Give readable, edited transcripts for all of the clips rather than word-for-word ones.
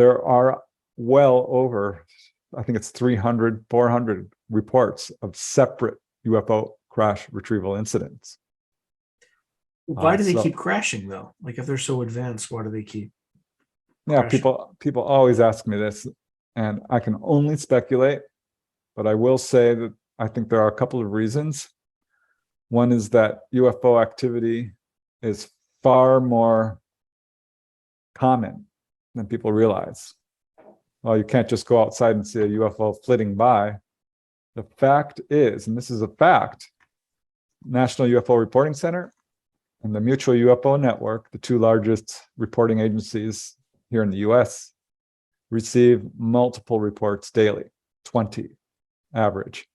there are well over, I think it's 300, 400 reports of separate UFO crash retrieval incidents. Why do they keep crashing though? Like if they're so advanced, why do they keep crashing? People always ask me this, and I can only speculate, but I will say that I think there are a couple of reasons. One is that UFO activity is far more common than people realize. Well, you can't just go outside and see a UFO flitting by. The fact is, and this is a fact, National UFO Reporting Center and the Mutual UFO Network, the two largest reporting agencies here in the US, receive multiple reports daily, 20 average.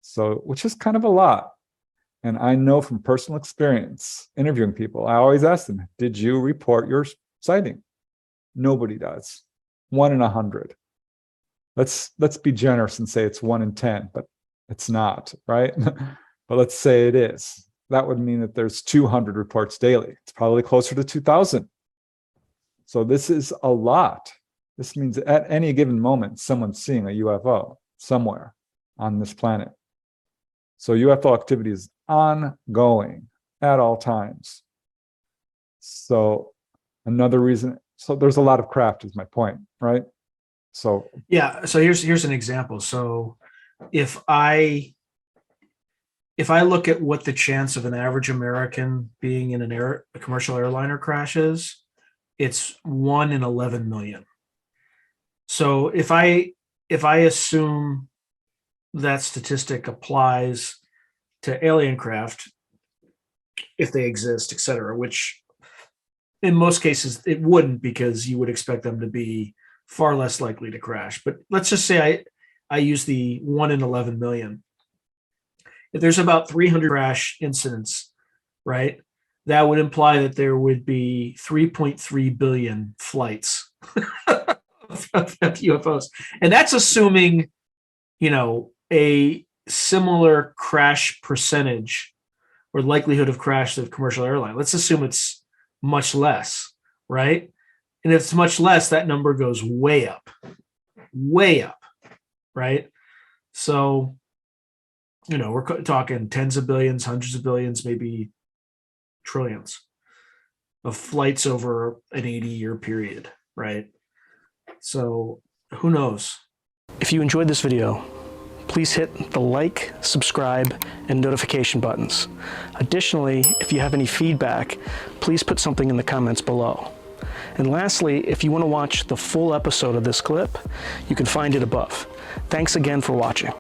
So, which is kind of a lot. And I know from personal experience, interviewing people, I always ask them, did you report your sighting? Nobody does. 1 in 100. Let's be generous and say it's 1 in 10, but it's not, right? But let's say it is. That would mean that there's 200 reports daily. It's probably closer to 2,000. So this is a lot. This means at any given moment, someone's seeing a UFO somewhere on this planet. So UFO activity is ongoing at all times. So another reason, so there's a lot of craft is my point, right? So yeah, so here's an example. So if I look at what the chance of an average American being in a commercial airliner crash is, it's 1 in 11 million. So if I assume that statistic applies to alien craft, if they exist, et cetera, which in most cases it wouldn't, because you would expect them to be far less likely to crash. But let's just say I use the 1 in 11 million. If there's about 300 crash incidents, right, that would imply that there would be 3.3 billion flights of UFOs. And that's assuming, a similar crash percentage or likelihood of crash of commercial airline. Let's assume it's much less, right? And if it's much less, that number goes way up, right? So, we're talking tens of billions, hundreds of billions, maybe trillions of flights over an 80-year period, right? So who knows? If you enjoyed this video, please hit the like, subscribe, and notification buttons. Additionally, if you have any feedback, please put something in the comments below. And lastly, if you want to watch the full episode of this clip, you can find it above. Thanks again for watching.